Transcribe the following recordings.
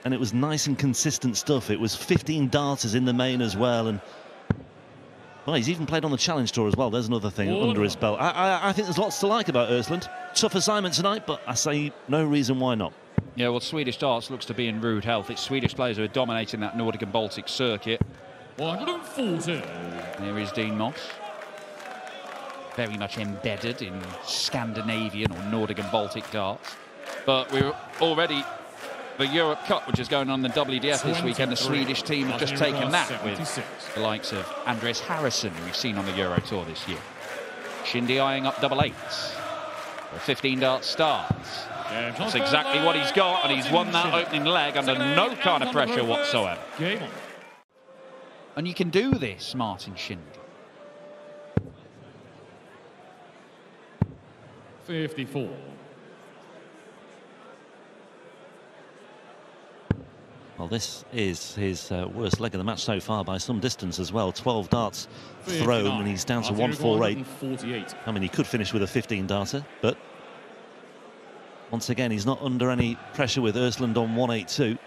and it was nice and consistent stuff. It was 15 darters in the main as well, and well, he's even played on the Challenge Tour as well. There's another thing under his belt. I think there's lots to like about Östlund. Tough assignment tonight, but I say no reason why not. Yeah, well, Swedish darts looks to be in rude health. It's Swedish players who are dominating that Nordic and Baltic circuit. 140. There is Dean Moss. Very much embedded in Scandinavian or Nordic and Baltic darts. But we're already... The Europe Cup, which is going on in the WDF this weekend, the Swedish team have just taken that with the likes of Andreas Harrison, who we've seen on the Euro Tour this year. Shindy eyeing up double eights. A 15 dart starts. That's exactly what he's got, and he's won that opening leg under no kind of pressure whatsoever. And you can do this, Martin Shindy. 54. Well, this is his worst leg of the match so far by some distance as well. 12 darts thrown, and he's down to 148. I mean, he could finish with a 15 darter, but once again, he's not under any pressure with Östlund on 182.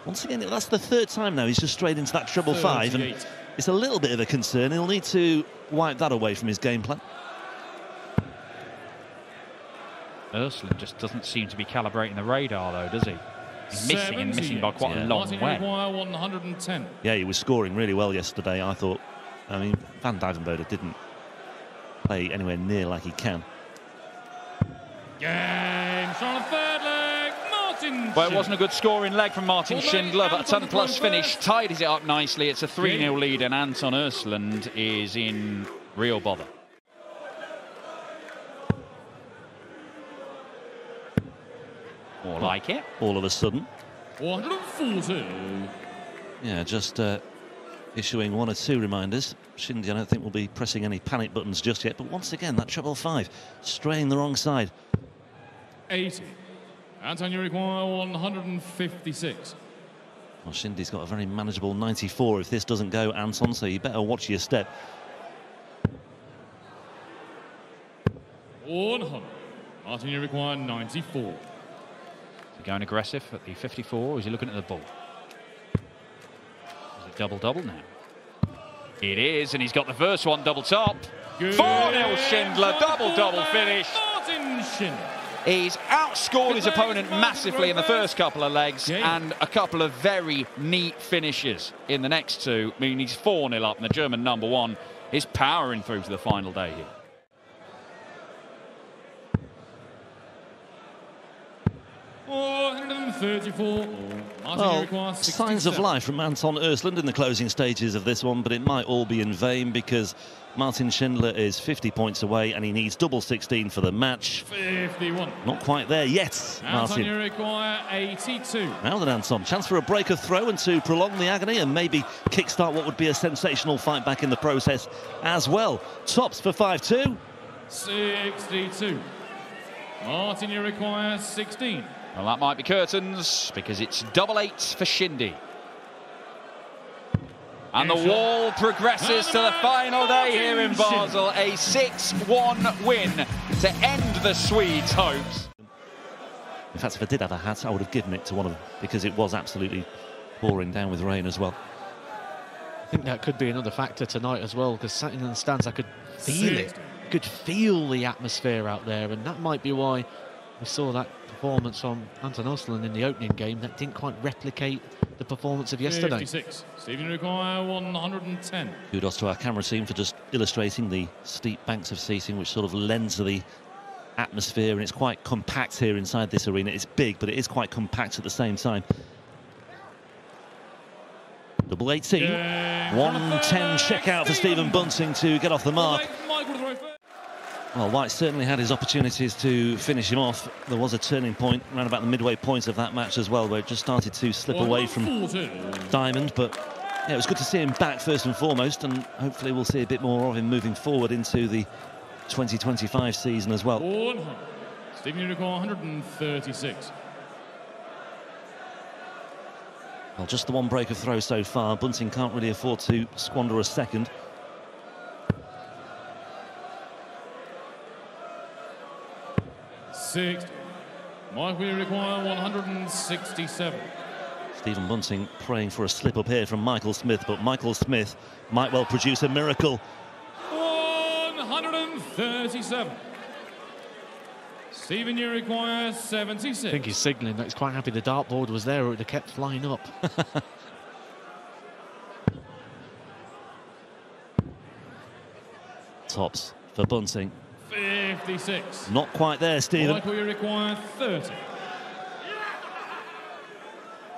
Once again, that's the third time now he's just strayed into that treble 5, and it's a little bit of a concern. He'll need to wipe that away from his game plan. Östlund just doesn't seem to be calibrating the radar, though, does he? He's missing and missing by quite a long way. 110. Yeah, he was scoring really well yesterday, I thought. I mean, Van Dijvenbode didn't play anywhere near like he can. Game on the third leg, Martin. Well, it wasn't a good scoring leg from Martin Schindler, but a 10+ finish tidies it up nicely. It's a 3-0 lead, and Anton Östlund is in real bother. More like it. All of a sudden. 140. Yeah, just issuing 1 or 2 reminders. Shindy, I don't think will be pressing any panic buttons just yet, but once again, that treble 5, straying the wrong side. 80. Anton, you require 156. Well, Shindy's got a very manageable 94 if this doesn't go, Anton, so you better watch your step. 100. Martin, you require 94. Going aggressive at the 54, or is he looking at the ball? Is it double-double now? It is, and he's got the first one double top. 4-0 Schindler, double-double finish. Martin Schindler. He's outscored his opponent massively in the first couple of legs, and a couple of very neat finishes in the next two. I mean, he's 4-0 up, and the German #1 is powering through to the final day here. 134. Well, signs of life from Anton Östlund in the closing stages of this one, but it might all be in vain because Martin Schindler is 50 points away and he needs double 16 for the match. 51. Not quite there yet, Martin. Anton, you require 82. Now then, Anton, chance for a break of throw and to prolong the agony and maybe kickstart what would be a sensational fight back in the process as well. Tops for 5-2. 62. Martin, you require 16. Well, that might be curtains, because it's double eights for Shindy. And the wall progresses to the final day here in Basel. A 6-1 win to end the Swedes' hopes. In fact, if I did have a hat, I would have given it to one of them, because it was absolutely pouring down with rain as well. I think that could be another factor tonight as well, because sitting in the stands, I could feel it. Could feel the atmosphere out there, and that might be why we saw that performance from Anton Östlund in the opening game that didn't quite replicate the performance of yesterday. 56. Stephen require 110. Kudos to our camera team for just illustrating the steep banks of seating, which sort of lends to the atmosphere, and it's quite compact here inside this arena. It's big, but it is quite compact at the same time. Double 18. 110 check out for Stephen Bunting to get off the mark. Well, White certainly had his opportunities to finish him off. There was a turning point around about the midway point of that match as well, where it just started to slip away from Diamond. But yeah, it was good to see him back first and foremost, and hopefully we'll see a bit more of him moving forward into the 2025 season as well. Stephen Unicorn, 136. Well, just the one break of throw so far. Bunting can't really afford to squander a second. Mark, we require 167. Stephen Bunting praying for a slip up here from Michael Smith, but Michael Smith might well produce a miracle. 137. Stephen, you require 76. I think he's signalling that he's quite happy the dartboard was there, or it would have kept flying up. Tops for Bunting. 56. Not quite there, Stephen. Michael, you require 30.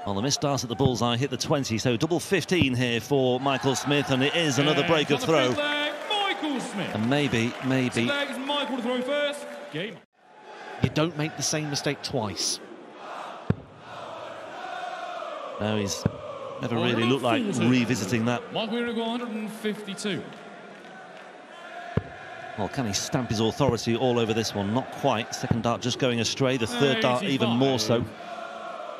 Well, the missed dart at the bullseye hit the 20, so double 15 here for Michael Smith, and it is another break of throw. Michael Smith. And maybe. Legs, Michael to throw first. Game. You don't make the same mistake twice. No, he's never really looked like revisiting that. Michael, you require 152. Well, can he stamp his authority all over this one? Not quite. Second dart just going astray. The third dart even more so.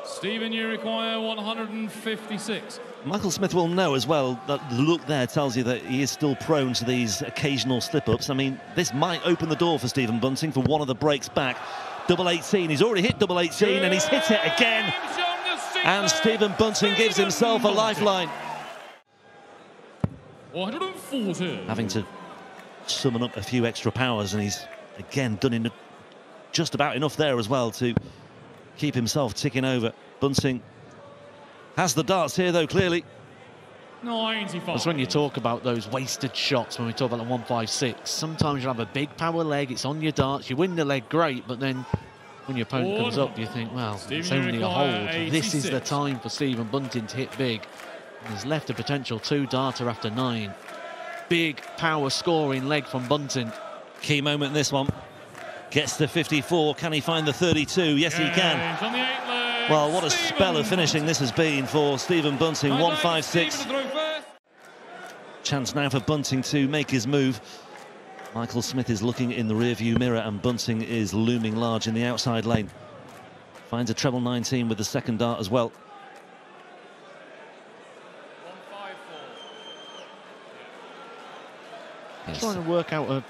Stephen, you require 156. Michael Smith will know as well that the look there tells you that he is still prone to these occasional slip-ups. I mean, this might open the door for Stephen Bunting for one of the breaks back. Double 18. He's already hit double 18 and he's hit it again. And Stephen Bunting gives himself a lifeline. 140. Having to summon up a few extra powers, and he's again done just about enough there as well to keep himself ticking over. Bunting has the darts here though, clearly. 95. That's when you talk about those wasted shots, when we talk about the 156. Sometimes you'll have a big power leg, it's on your darts, you win the leg, great, but then when your opponent comes up, you think, well, it's only a hold. This is the time for Stephen Bunting to hit big. And he's left a potential 2-darter after 9. Big power scoring leg from Bunting. Key moment in this one. Gets to 54. Can he find the 32? Yes, he can. Well, what a spell of finishing this has been for Stephen Bunting. 156. Chance now for Bunting to make his move. Michael Smith is looking in the rearview mirror, and Bunting is looming large in the outside lane. Finds a treble 19 with the second dart as well. He's trying to work out a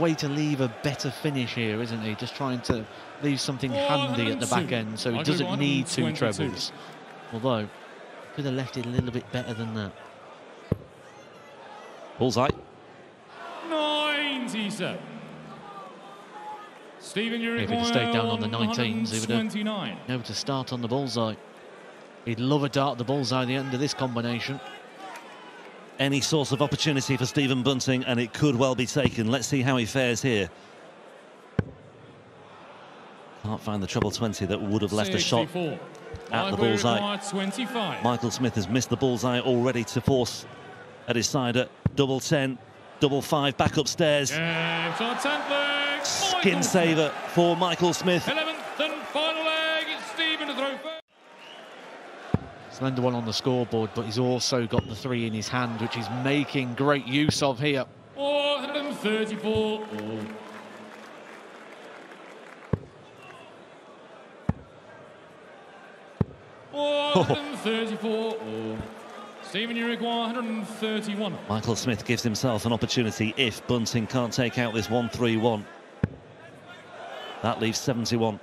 way to leave a better finish here, isn't he? Just trying to leave something handy at the back end so he doesn't need 2 trebles. Although, could have left it a little bit better than that. Bullseye. 97. Stephen, you If he'd have stayed down on the 19s, he would have been able to start on the bullseye. He'd love a dart at the bullseye at the end of this combination. Any source of opportunity for Stephen Bunting, and it could well be taken. Let's see how he fares here. Can't find the treble 20 that would have left a shot at the bullseye. 25. Michael Smith has missed the bullseye already to force at his side at double 10, double 5, back upstairs. Skin saver for Michael Smith. 11th and final leg. It's Stephen to throw first. Slender one on the scoreboard, but he's also got the 3 in his hand, which he's making great use of here. 134. Oh. 134. Stephen, you require 131. Michael Smith gives himself an opportunity if Bunting can't take out this 131. That leaves 71.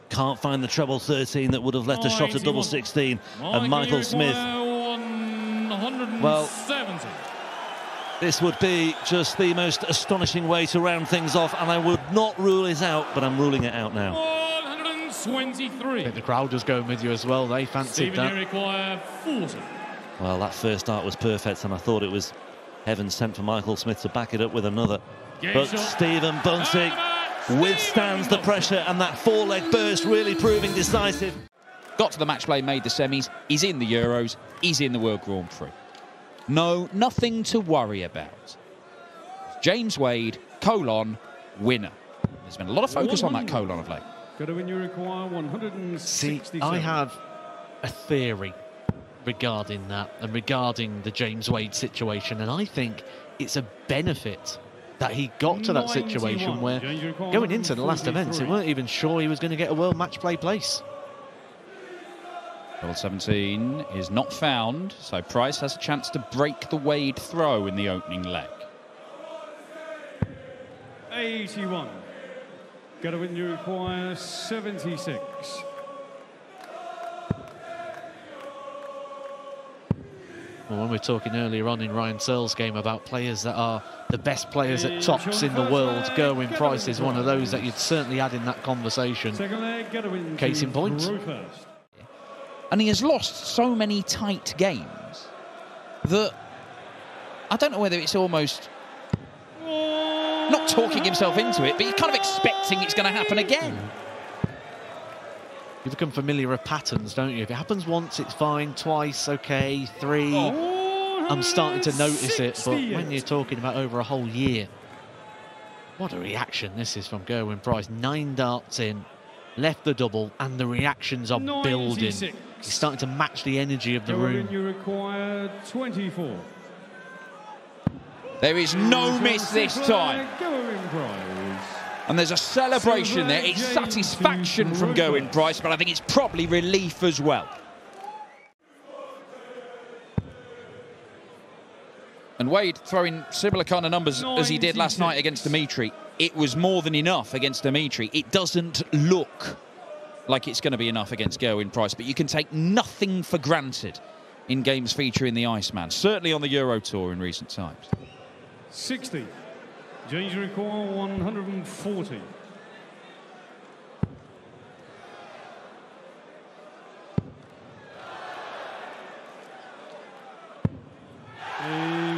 Can't find the treble 13 that would have left a shot at double 16. And Michael Smith, well, this would be just the most astonishing way to round things off, and I would not rule it out, but I'm ruling it out now. 123. I think the crowd was going with you as well. They fancied Stephen, that. you require 40. Well, that first dart was perfect, and I thought it was heaven sent for Michael Smith to back it up with another. But Stephen Bunting withstands the pressure, and that 4-leg burst really proving decisive. Got to the match play, made the semis. He's in the Euros. He's in the World Grand Prix. No, nothing to worry about. James Wade, colon, winner. There's been a lot of focus on that colon of late. Got to win, you require 167. See, I have a theory regarding that and regarding the James Wade situation, and I think it's a benefit that he got to that situation where going into the last events, they weren't even sure he was going to get a World Match Play place. Double 17 is not found, so Price has a chance to break the Wade throw in the opening leg. 81. Gerwin, you require 76. Well, when we were talking earlier on in Ryan Searle's game about players that are the best players at tops in the world, Gerwin Price is one of those that you'd certainly add in that conversation. Case in point. And he has lost so many tight games that I don't know whether it's almost not talking himself into it, but he's kind of expecting it's going to happen again. You become familiar with patterns, don't you? If it happens once, it's fine. Twice, okay. Three, I'm starting to notice it. But when you're talking about over a whole year, what a reaction this is from Gerwin Price. 9 darts in, left the double, and the reactions are building. He's starting to match the energy of the room. You require 24. There is no miss this time. And there's a celebration there. It's satisfaction from Gerwin Price, but I think it's probably relief as well. And Wade throwing similar kind of numbers as he did last night against Dimitri. It was more than enough against Dimitri. It doesn't look like it's going to be enough against Gerwin Price, but you can take nothing for granted in games featuring the Iceman, certainly on the Euro Tour in recent times. 60. James require 140.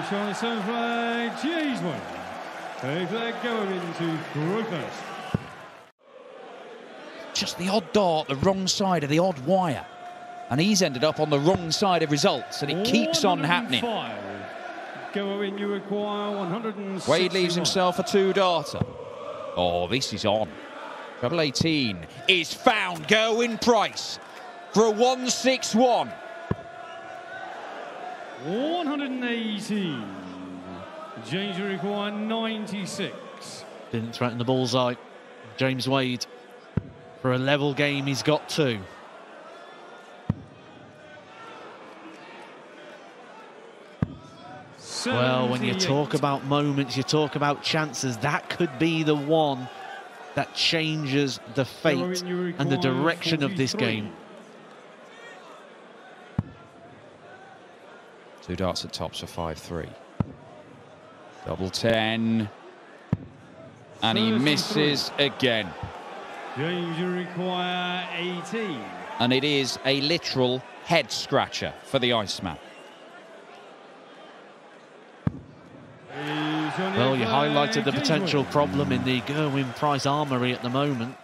Showing the seven flag, James Wade. A flag going into protest. Just the odd dart, the wrong side of the odd wire. And he's ended up on the wrong side of results, and it keeps on happening. Gerwin, you require 160. Wade leaves himself a 2-darter. Oh, this is on. Treble 18 is found. Gerwin Price for a 161. 118. James, you require 96. Didn't threaten the bullseye. James Wade, for a level game, he's got 2. Well, when you talk about moments, you talk about chances, that could be the one that changes the fate and the direction of this game. 2 darts at tops for 5-3. Double 10. And he misses again. James, you require 18. And it is a literal head scratcher for the Iceman. Well, you highlighted the potential problem in the Gerwin Price armoury at the moment.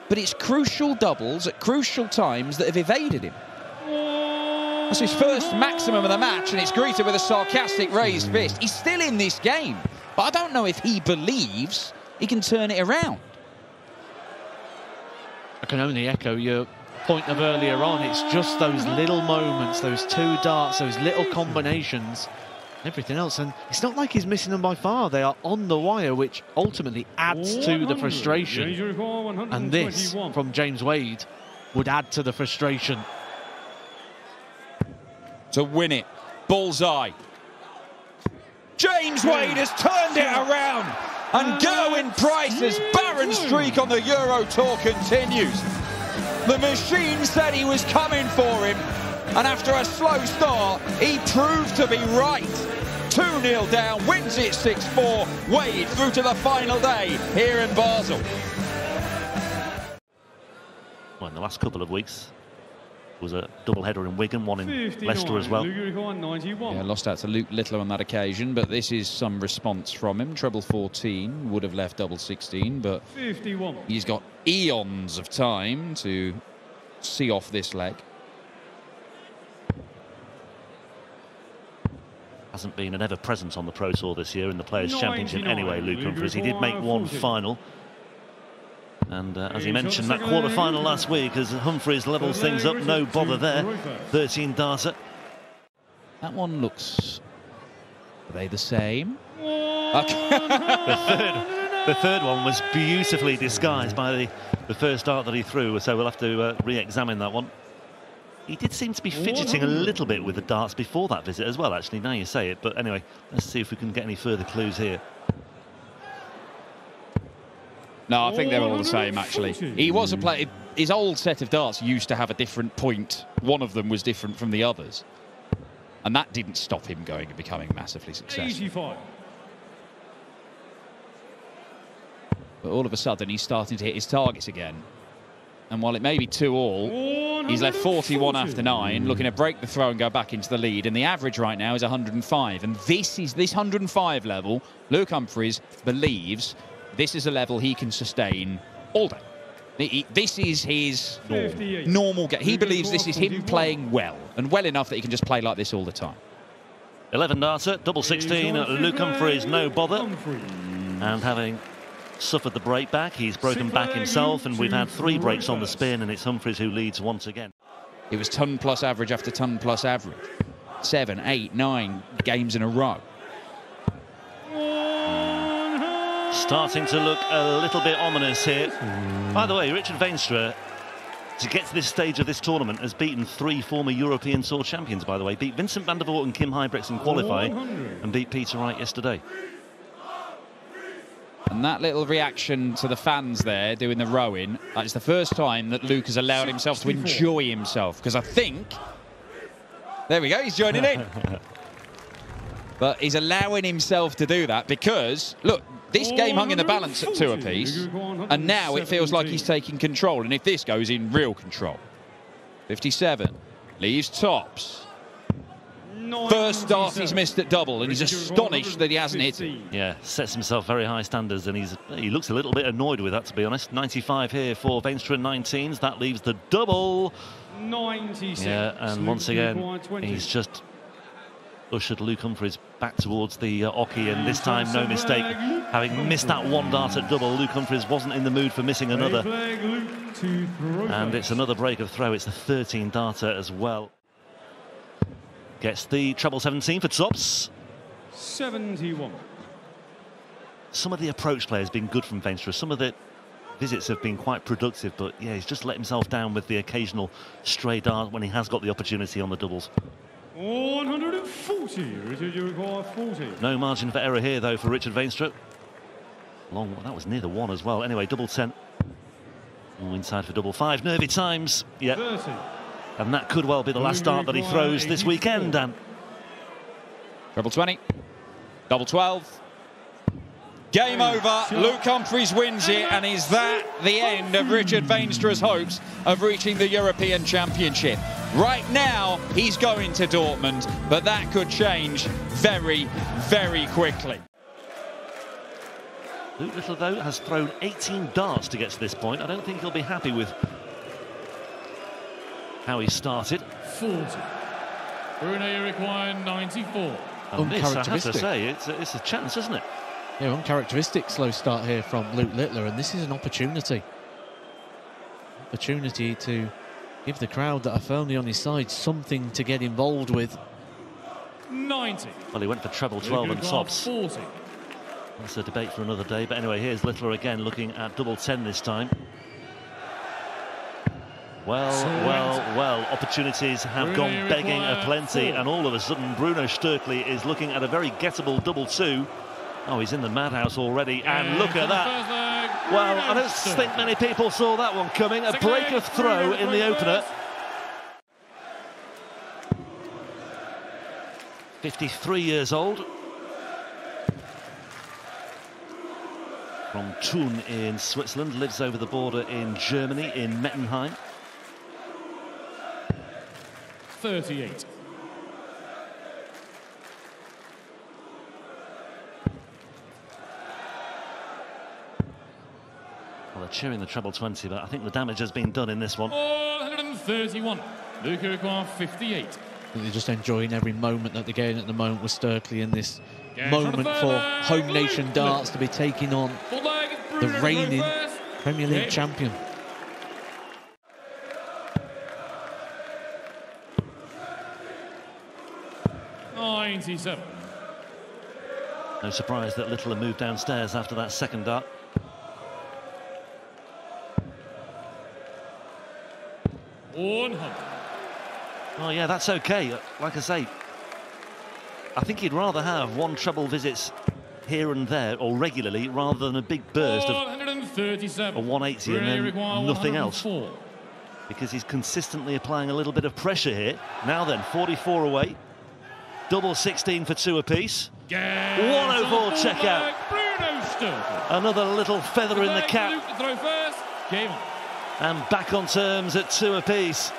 But it's crucial doubles at crucial times that have evaded him. That's his first maximum of the match, and it's greeted with a sarcastic raised fist. He's still in this game, but I don't know if he believes he can turn it around. I can only echo your point of earlier on. It's just those little moments, those 2 darts, those little combinations, everything else. And it's not like he's missing them by far. They are on the wire, which ultimately adds to the frustration. And this, from James Wade, would add to the frustration. To win it, bullseye. James Wade has turned it around, and Gerwin Price's barren streak on the Euro Tour continues. The machine said he was coming for him, and after a slow start, he proved to be right. 2-0 down, wins it 6-4. Wade through to the final day here in Basel. Well, in the last couple of weeks, was a double-header in Wigan, one in Leicester as well. Yeah, lost out to Luke Littler on that occasion, but this is some response from him. Treble 14 would have left double 16, but 51. He's got eons of time to see off this leg. Hasn't been an ever-present on the Pro Tour this year in the Players' Championship anyway, Luke Humphries. He did make one final. And as he mentioned, that quarter-final last week, as Humphries levels things up, no bother there. 13-darter. That one looks... Are they the same? The third one was beautifully disguised by the first dart that he threw, so we'll have to re-examine that one. He did seem to be fidgeting a little bit with the darts before that visit as well, actually, now you say it. But anyway, let's see if we can get any further clues here. No, I think they're all the same, actually. He was a player. His old set of darts used to have a different point. One of them was different from the others. And that didn't stop him going and becoming massively successful. 85. But all of a sudden, he's starting to hit his targets again. And while it may be 2-all, he's left 41 after 9, looking to break the throw and go back into the lead. And the average right now is 105. And this 105 level, Luke Humphries believes this is a level he can sustain all day. This is his normal game. He believes this is him playing well, and well enough that he can just play like this all the time. 11 darter, double 16, Luke Humphries, no bother. And having suffered the break back, he's broken back himself, and we've had 3 breaks on the spin, and it's Humphries who leads once again. It was ton plus average after ton plus average. 7, 8, 9 games in a row. Starting to look a little bit ominous here. By the way, Richard Veenstra, to get to this stage of this tournament, has beaten 3 former European Tour champions, by the way. Beat Vincent van der Voort and Kim Huybrechts in qualifying, and beat Peter Wright yesterday. And that little reaction to the fans there doing the rowing, that's the first time that Luke has allowed himself to enjoy himself. Because I think, there we go, he's joining in. But he's allowing himself to do that because, look, this game hung in the balance at 2 apiece, and now it feels like he's taking control. And if this goes in real control, 57 leaves tops. First dart he's missed at double, and he's astonished that he hasn't hit it. Yeah, sets himself very high standards, and he looks a little bit annoyed with that, to be honest. 95 here for Veenstra 19s. That leaves the double. 96. Yeah, and once again, he's just ushered Luke Humphries back towards the oche, and this time no mistake. Having missed that 1 dart at double, Luke Humphries wasn't in the mood for missing another. And it's another break of throw. It's a 13 darter as well. Gets the treble 17 for tops. 71. Some of the approach play has been good from Veenstra. Some of the visits have been quite productive, but yeah, he's just let himself down with the occasional stray dart when he has got the opportunity on the doubles. 140. Richard, you require 40. No margin for error here, though, for Richard Veenstra. Long, that was near the 1 as well. Anyway, double 10. All inside for double 5. Nervy times. Yeah. 30. And that could well be the last dart that he throws this weekend, Dan. Treble 20. Double 12. Game over. Luke Humphries wins it, and is that the end of Richard Veenstra's hopes of reaching the European Championship? Right now, he's going to Dortmund, but that could change very, very quickly. Luke Littler, though, has thrown 18 darts to get to this point. I don't think he'll be happy with how he started. 40. Bruno, you require 94. And this, I have to say, it's a chance, isn't it? Yeah, uncharacteristic slow start here from Luke Littler, and this is an opportunity. Opportunity to give the crowd that are firmly on his side something to get involved with. 90. Well, he went for treble 12 and tops. 40. That's a debate for another day, but anyway, here's Littler again looking at double 10 this time. Well, opportunities have gone begging aplenty, and all of a sudden Bruno Sturkley is looking at a very gettable double 2. Oh, he's in the madhouse already, and look at that. Well, I don't think many people saw that one coming. A break of throw in the opener. 53 years old. From Thun in Switzerland, lives over the border in Germany, in Mettenheim. 38. Well, they're cheering the treble 20, but I think the damage has been done in this one. 131. Luke require 58. They're just enjoying every moment that they're getting at the moment with Sturkley in this moment for home nation darts to be taking on the reigning Premier League champion. '97. No surprise that Littler moved downstairs after that second dart. Oh yeah, that's okay. Like I say, I think he'd rather have 1 treble visits here and there, or regularly, rather than a big burst of 137. a 180 and then nothing else. Because he's consistently applying a little bit of pressure here. Now then, 44 away. Double 16 for 2 apiece. 104 checkout. Another little feather in the cap. And back on terms at 2 apiece.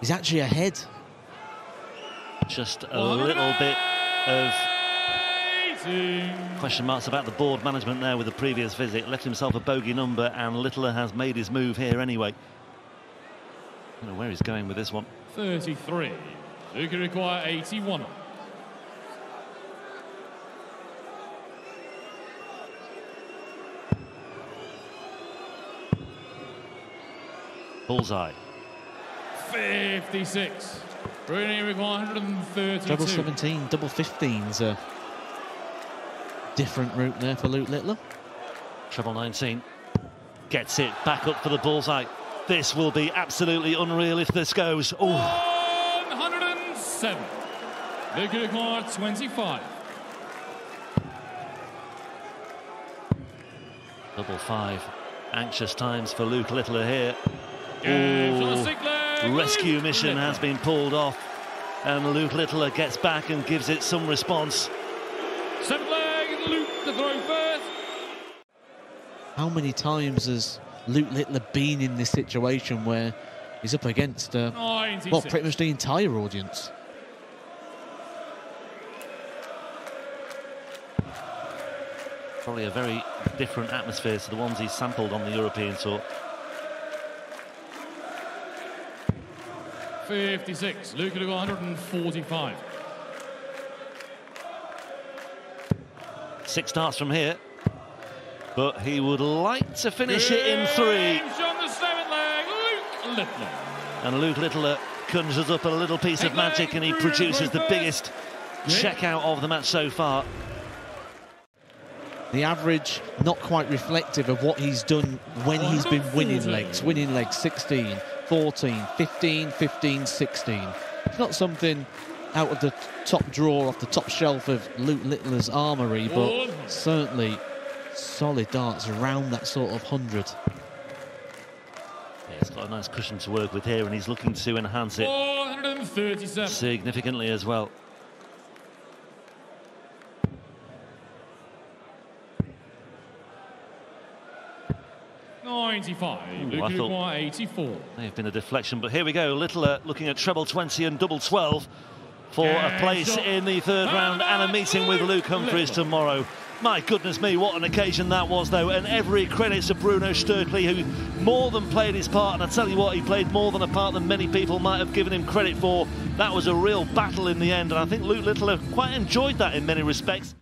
He's actually ahead. Just a little bit of question marks about the board management there with the previous visit. Left himself a bogey number, and Littler has made his move here anyway. I don't know where he's going with this one. 33. Luca require 81. Bullseye. 56. Bruni require 132. Double 17, double 15's a different route there for Luke Littler. Treble 19. Gets it back up for the bullseye. This will be absolutely unreal if this goes. Oh. 107. Luca require 25. Double 5. Anxious times for Luke Littler here. Rescue mission has been pulled off, and Luke Littler gets back and gives it some response. 7th leg, Luke to throw first. How many times has Luke Littler been in this situation where he's up against, well, pretty much the entire audience? Probably a very different atmosphere to the ones he's sampled on the European Tour. 56. Luca to go 145. 6 starts from here, but he would like to finish it in 3. On the 7th leg, Luke Littler. And Luke Littler conjures up a little piece of magic, and he produces the biggest checkout of the match so far. The average not quite reflective of what he's done when he's been winning legs. Winning legs 16, 14, 15, 15, 16. It's not something out of the top drawer off the top shelf of Luke Littler's armoury, but certainly solid darts around that sort of 100. Yeah, he's got a nice cushion to work with here, and he's looking to enhance it 137. significantly as well. Luke require 84. May have been a deflection, but here we go. Littler looking at treble 20 and double 12 for a place in the 3rd round and a meeting with Luke Humphries tomorrow. My goodness me, what an occasion that was, though, and every credit to Bruno Sturkley, who more than played his part, and I tell you what, he played more than a part than many people might have given him credit for. That was a real battle in the end, and I think Luke Littler quite enjoyed that in many respects.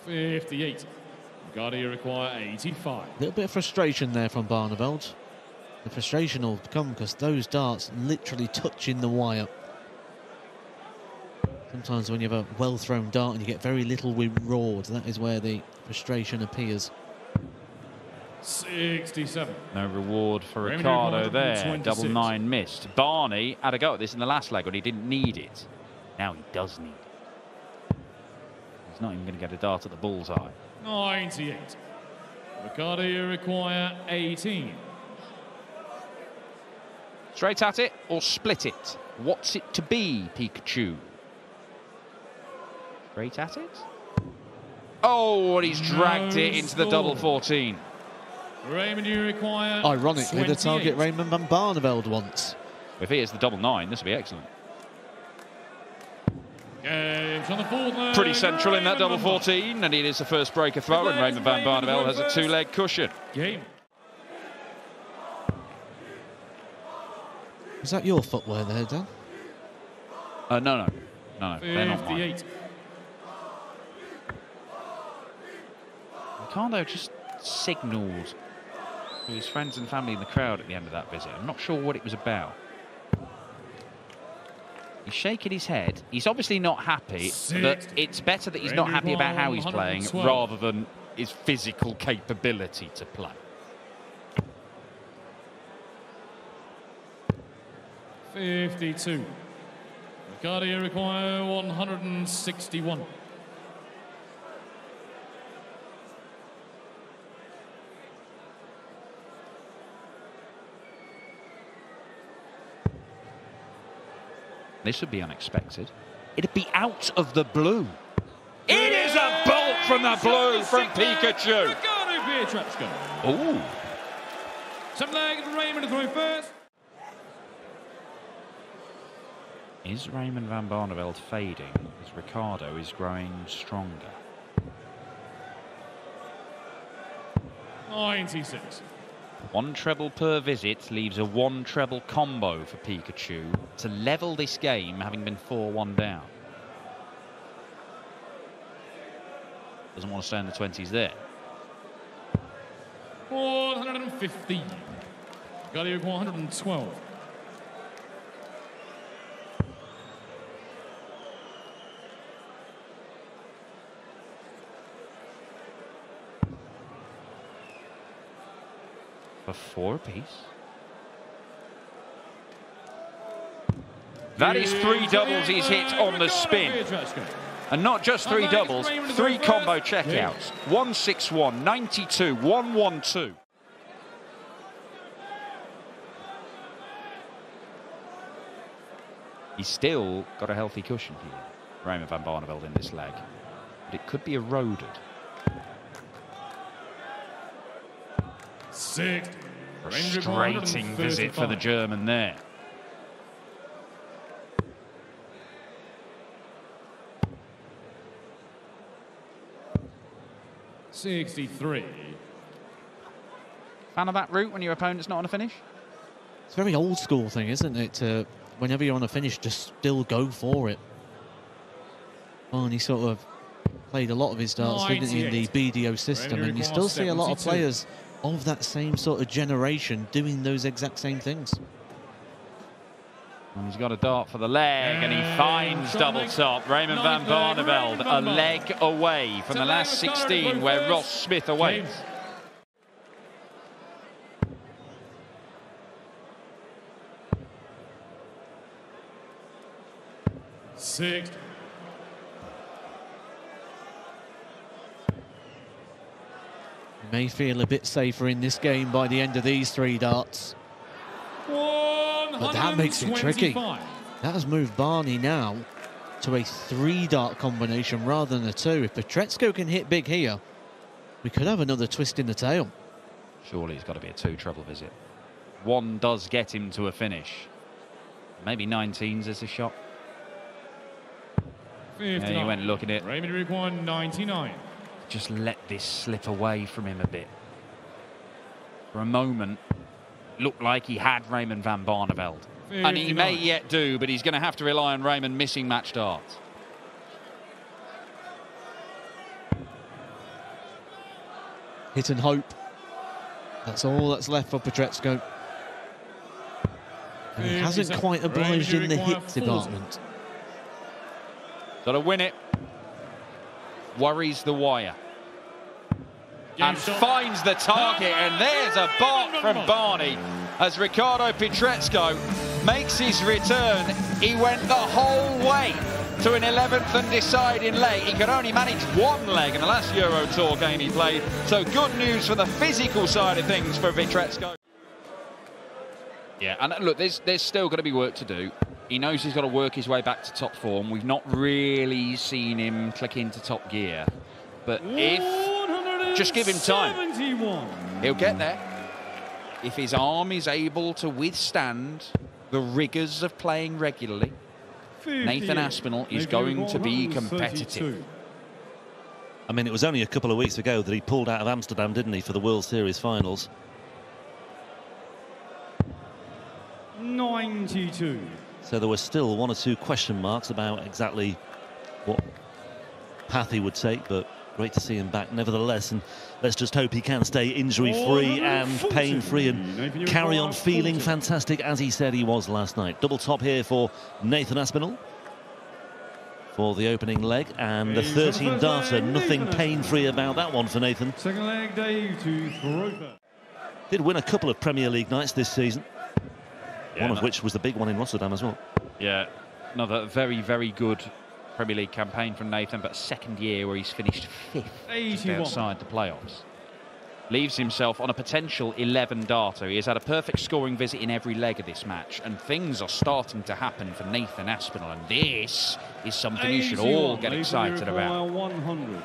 $58. Gardia require 85. A little bit of frustration there from Barneveld. The frustration will come because those darts literally touching the wire. Sometimes when you have a well-thrown dart and you get very little reward, that is where the frustration appears. 67. No reward for Ricardo there. Double 9 missed. Barney had a go at this in the last leg when he didn't need it. Now he does need it. He's not even going to get a dart at the bullseye. 98. Ricardo, you require 18. Straight at it or split it? What's it to be, Pikachu? Straight at it? Oh, and he's dragged it into the double 14. Raymond, you require ironically 28. the target Raymond van Barneveld wants. If he hits the double 9, this will be excellent. Games on the 4th leg. Pretty central in that double 14, and it is the first breaker throw, and Raymond van Barneveld has a 2-leg cushion. Game. Is that your footwear there, Dan? No, they're not mine. 58. Ricardo just signalled to his friends and family in the crowd at the end of that visit. I'm not sure what it was about. He's shaking his head. He's obviously not happy, but it's better that he's not happy about how he's playing rather than his physical capability to play. 52. Ricardo, you require 161. This would be unexpected. It'd be out of the blue. It is a bolt from the blue from Pikachu. Ricardo Pietreczko. Ooh. Some leg, Raymond to throw first. Is Raymond van Barneveld fading as Ricardo is growing stronger? 96. One treble per visit leaves a one treble combo for Pikachu to level this game, having been 4-1 down. Doesn't want to stay in the 20s there. 115. Got you 112. For 4 apiece. That is 3 doubles he's hit on the spin. And not just 3 doubles, 3 combo checkouts. 161, 92, 112. He's still got a healthy cushion here, Raymond van Barneveld, in this leg. But it could be eroded. 6. Frustrating visit for the German there. $63. Fan of that route when your opponent's not on a finish? It's a very old school thing, isn't it? To, whenever you're on a finish, just still go for it. Oh, and he sort of played a lot of his darts, didn't he, in the BDO system, and you still see a lot of players of that same sort of generation doing those exact same things. And he's got a dart for the leg, and he finds double top. Raymond van Barneveld a leg away from the last 16 where Ross Smith awaits. Six. May feel a bit safer in this game by the end of these 3 darts. But that makes it tricky. That has moved Barney now to a 3-dart combination rather than a 2. If Pietreczko can hit big here, we could have another twist in the tail. Surely it's got to be a 2 treble visit. 1 does get him to a finish. Maybe 19s as a shot. 59. Yeah, he went looking at it. Raymond required 99. Just let this slip away from him a bit. For a moment, looked like he had Raymond van Barneveld. 59. And he may yet do, but he's going to have to rely on Raymond missing match darts. Hit and hope. That's all that's left for Pietreczko. And he hasn't quite obliged in the hit department. Got to win it. Worries the wire. And finds the target, and there's a bark from Barney as Ricardo Pietreczko makes his return. He went the whole way to an 11th and deciding leg. He could only manage 1 leg in the last Euro Tour game he played. So good news for the physical side of things for Pietreczko. Yeah, and look, there's still going to be work to do. He knows he's got to work his way back to top form. We've not really seen him click into top gear. But if, just give him time, he'll get there. If his arm is able to withstand the rigours of playing regularly, Nathan Aspinall is going to be competitive. I mean, it was only a couple of weeks ago that he pulled out of Amsterdam, didn't he, for the World Series finals. 92. So there were still 1 or 2 question marks about exactly what path he would take, but great to see him back nevertheless, and let's just hope he can stay injury-free and pain-free and carry on feeling fantastic as he said he was last night. Double top here for Nathan Aspinall for the opening leg, and the 13-darter, nothing pain-free about that one for Nathan. Second leg, Dave to Grover. Did win a couple of Premier League nights this season. one of which was the big one in Rotterdam as well. Yeah, another very, very good Premier League campaign from Nathan, but second year where he's finished 5th just outside the playoffs. Leaves himself on a potential 11-darter. He has had a perfect scoring visit in every leg of this match, and things are starting to happen for Nathan Aspinall, and this is something you should all get excited about. 100.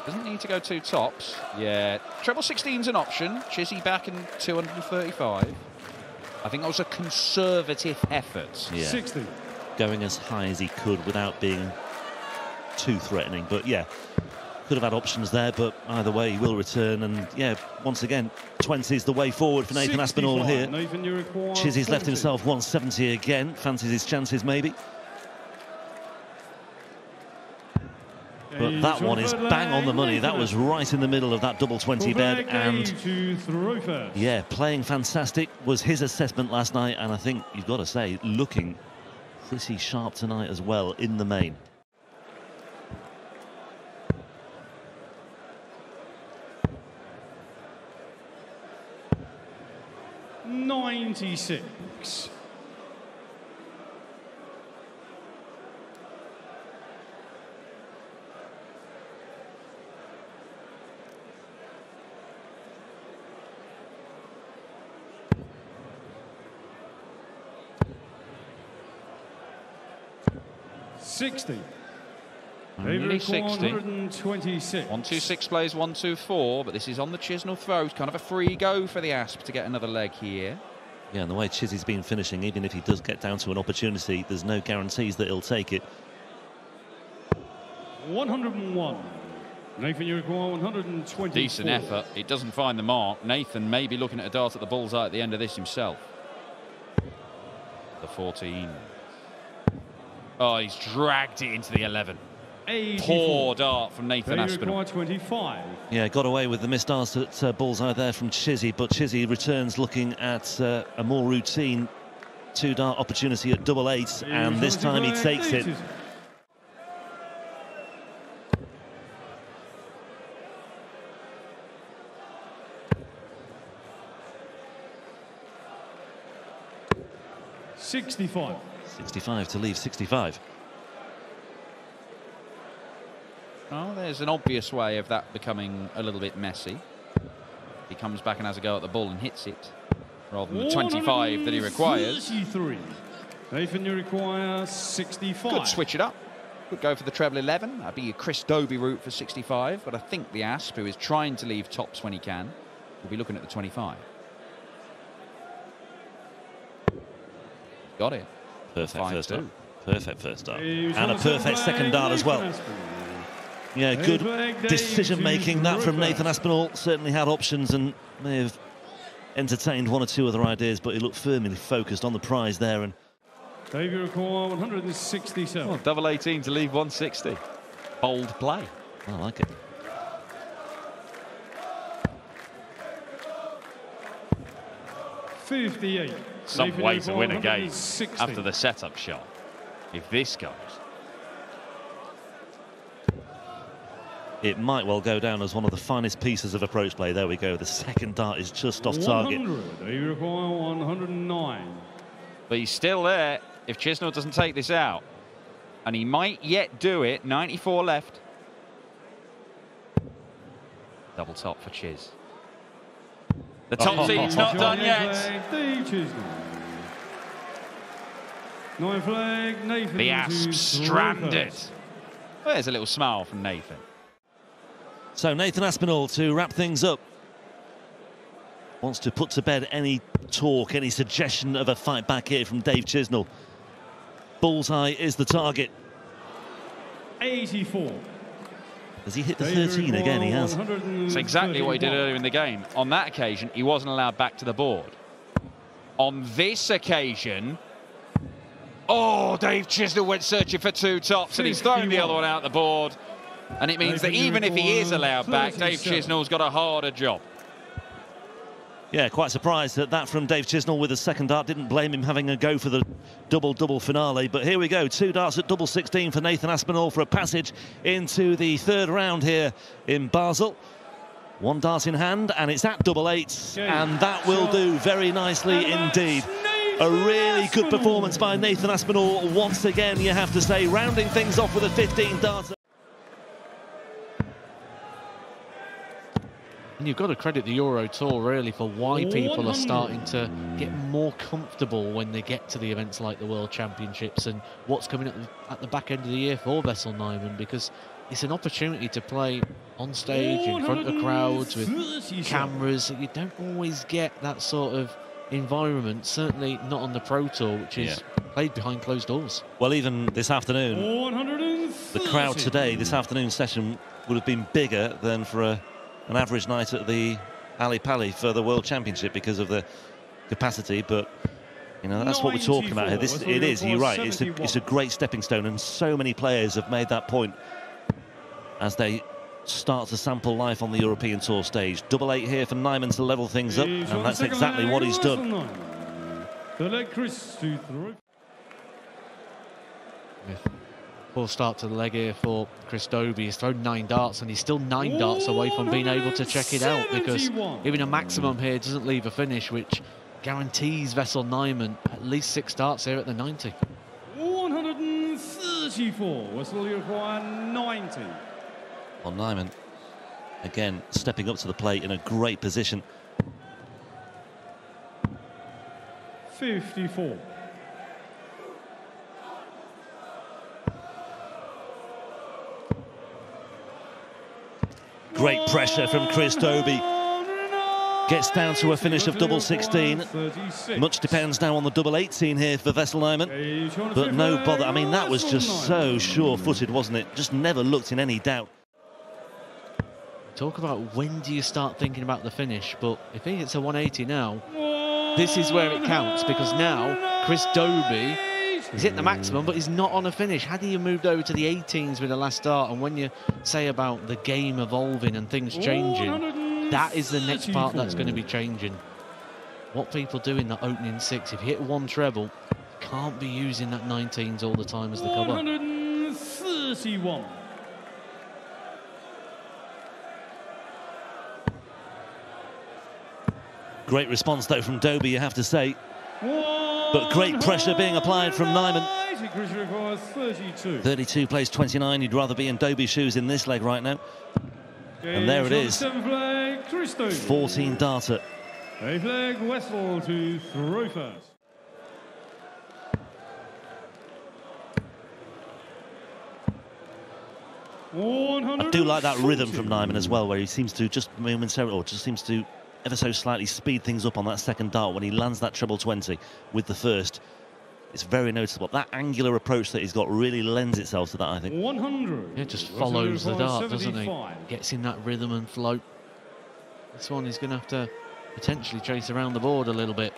Doesn't need to go 2 tops. Yeah, treble 16's an option. Chizzy back in 235. I think that was a conservative effort. Yeah. 60. Going as high as he could without being too threatening. But yeah, could have had options there, but either way he will return. And yeah, once again, 20 is the way forward for Nathan Aspinall here. Chizzy's left himself 170 again. Fancies his chances maybe. But that one is bang on the money. That was right in the middle of that double 20 bed. And yeah, playing fantastic was his assessment last night. And I think you've got to say, looking pretty sharp tonight as well in the main. $96. 60. Nearly 60. 126. 126 plays 124, but this is on the Chisnall throat. Kind of a free go for the Asp to get another leg here. Yeah, and the way Chizzy's been finishing, even if he does get down to an opportunity, there's no guarantees that he'll take it. 101. Nathan, you require 124. Decent effort. It doesn't find the mark. Nathan may be looking at a dart at the bullseye at the end of this himself. The 14. Oh, he's dragged it into the 11. 84. Poor dart from Nathan Aspinall. 25. Yeah, got away with the missed darts at bullseye there from Chizzy, but Chizzy returns looking at a more routine 2-dart opportunity at double 8, and this time he takes it. $65. 65 to leave 65. Oh, there's an obvious way of that becoming a little bit messy. He comes back and has a go at the ball and hits it, rather than the 25 that he requires. 33. Nathan, you require 65. Could switch it up. Could go for the treble 11. That'd be a Chris Dobie route for 65. But I think the Asp, who is trying to leave tops when he can, will be looking at the 25. Got it. Perfect first dart. 5-2. Perfect first dart. And a perfect second dart as well. Yeah, good decision-making that from Nathan Aspinall. Certainly had options and may have entertained one or two other ideas, but he looked firmly focused on the prize there. And Dave, you require 167. Oh, double 18 to leave 160. Bold play. I like it. $58. Some way to win a game after the setup shot. If this goes. It might well go down as one of the finest pieces of approach play. There we go. The second dart is just off target. 100. You require 109. But he's still there if Chisnall doesn't take this out. And he might yet do it. 94 left. Double top for Chiz. The top seat's not done yet. Nine flag, Nathan. The Asp stranded. Well, there's a little smile from Nathan. So Nathan Aspinall, to wrap things up, wants to put to bed any talk, any suggestion of a fight back here from Dave Chisnall. Bullseye is the target. 84. Has he hit the 13 again? He has. It's exactly what he did earlier in the game. On that occasion, he wasn't allowed back to the board. On this occasion, oh, Dave Chisnall went searching for 2 tops and he's thrown the other one out the board. And it means that even if he is allowed back, Dave Chisnall's got a harder job. Yeah, quite surprised at that from Dave Chisnall with the second dart. Didn't blame him having a go for the double-double finale. But here we go, 2 darts at double 16 for Nathan Aspinall for a passage into the third round here in Basel. 1 dart in hand, and it's at double 8, and that will do very nicely indeed. A really good performance by Nathan Aspinall once again, you have to say, rounding things off with a 15 darts. And you've got to credit the Euro Tour really for why people are starting to get more comfortable when they get to the events like the World Championships and what's coming at the back end of the year for Wessel Nijman, because it's an opportunity to play on stage in front of crowds with cameras. You don't always get that sort of environment, certainly not on the Pro Tour, which is played behind closed doors. Well, even this afternoon, the crowd today, this afternoon session would have been bigger than for an average night at the Ali Pali for the World Championship because of the capacity. But you know, that's what we're talking about here. It is, you're right, it's a great stepping stone, and so many players have made that point as they start to sample life on the European Tour stage. Double 8 here for Nijman to level things up, and that's exactly what he's done. Poor start to the leg here for Chris Dobey. He's thrown 9 darts, and he's still 9 darts away from being able to check it out, because even a maximum here doesn't leave a finish, which guarantees Wessel Nijman at least 6 darts here at the 90. 134. Wessel, you require 90. Well, Nijman, again, stepping up to the plate in a great position. 54. Great pressure from Chris Dobey. Gets down to a finish of double 16. Much depends now on the double 18 here for Wessel Nijman. But no bother. I mean, that was just so sure-footed, wasn't it? Just never looked in any doubt. Talk about when do you start thinking about the finish, but if he hits a 180 now, this is where it counts, because now Chris Dobey, he's hit the maximum, but he's not on a finish. Had he moved over to the 18s with the last start, and when you say about the game evolving and things changing, that is the next part that's going to be changing. What people do in the opening 6, if you hit 1 treble, can't be using that 19s all the time as the cover. 131. Great response, though, from Dobey, you have to say. But great pressure being applied from Nijman. 32 plays 29. You'd rather be in Dobey's shoes in this leg right now. And there it is. 14 darter. 8th leg, Wessel to throw first. I do like that rhythm from Nijman as well, where he seems to just momentarily, or just seems to ever so slightly speed things up on that second dart when he lands that treble 20 with the first. It's very noticeable. That angular approach that he's got really lends itself to that, I think. 100. Yeah, just follows the dart, doesn't he? Gets in that rhythm and flow. This one he's going to have to potentially chase around the board a little bit.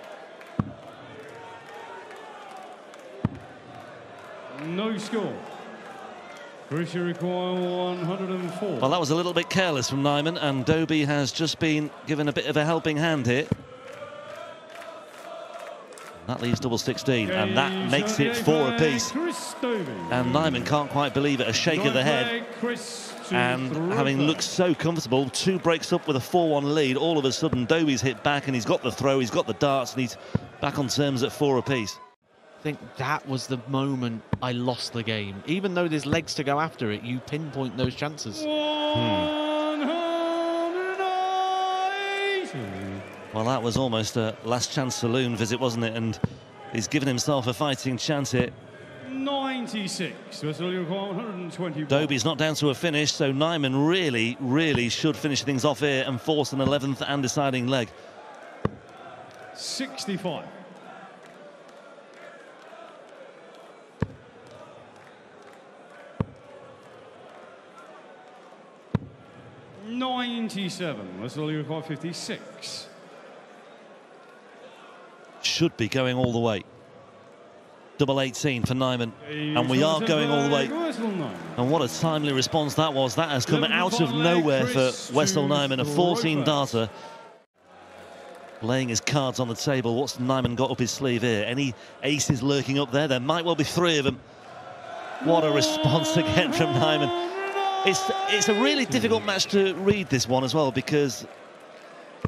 No score. Chris, you require 104. Well, that was a little bit careless from Nijman, and Dobey has just been given a bit of a helping hand here. That leaves double 16, and that makes it 4 apiece. And Nijman can't quite believe it, a shake of the head. And having looked so comfortable, 2 breaks up with a 4-1 lead, all of a sudden Dobey's hit back, and he's got the throw, he's got the darts, and he's back on terms at 4 apiece. I think that was the moment I lost the game. Even though there's legs to go after it, you pinpoint those chances. Well, that was almost a last chance saloon visit, wasn't it? And he's given himself a fighting chance here. 96. Dobey's not down to a finish, so Nijman really should finish things off here and force an 11th and deciding leg. 65. $97. Wessel, you require 56. Should be going all the way. Double 18 for Nijman, and we are going all the way. And what a timely response that was. That has come out of nowhere for Wessel Nijman, a 14 darter. laying his cards on the table. What's Nyman got up his sleeve here? Any aces lurking up there? There might well be 3 of them. What a response again from Nyman. It's a really difficult match to read, this one, as well, because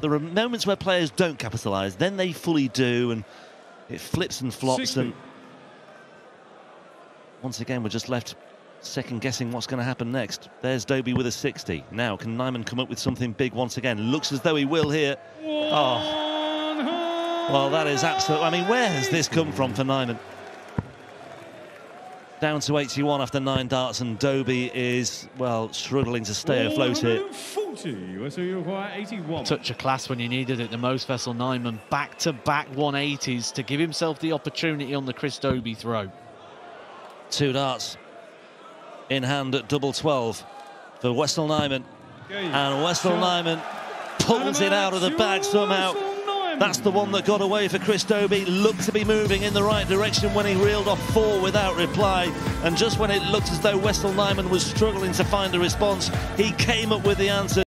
there are moments where players don't capitalise, then they fully do, and it flips and flops. 60. And once again, we're just left second-guessing what's going to happen next. There's Dobie with a 60. Now, can Nyman come up with something big once again? Looks as though he will here. Oh, well, that is absolute. I mean, where has this come from for Nyman? Down to 81 after 9 darts, and Dobie is, well, struggling to stay afloat here. 40, so you require 81. Touch of class when you needed it the most, Vessel Nyman. Back-to-back 180s to give himself the opportunity on the Chris Dobie throw. 2 darts in hand at double 12 for Wessel Nyman. And Wessel Nyman pulls it out of the bag somehow. That's the one that got away for Chris Dobie. Looked to be moving in the right direction when he reeled off 4 without reply. And just when it looked as though Wessel Nyman was struggling to find a response, he came up with the answer.